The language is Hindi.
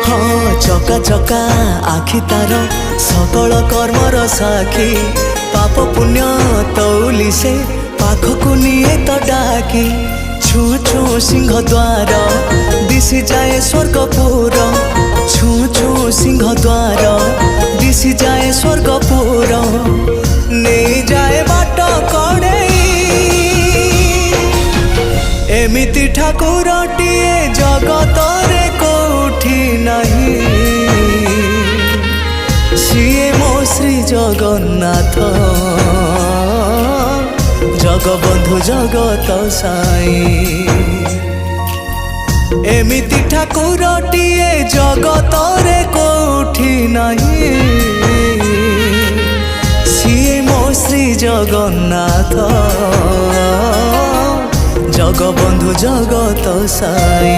हाँ चका चका आखि तार सकल कर्मर साखी पाप पुण्य तौली से पाखकु निये तो डाकी छू छू सिंह द्वार दिशि जाए स्वर्गपुर छू छू सिंह द्वार दिशि जाए स्वर्गपुर नहीं जाए बाट कड़े एमिति ठाकुरटिए जगत रे कोठी नहीं सिए मो श्री जगन्नाथ जगबंधु जगत साई एमिति ठाकुरटिए जगत रे कोठी नहीं सिए मो श्री जगन्नाथ जगबंधु जगत साई।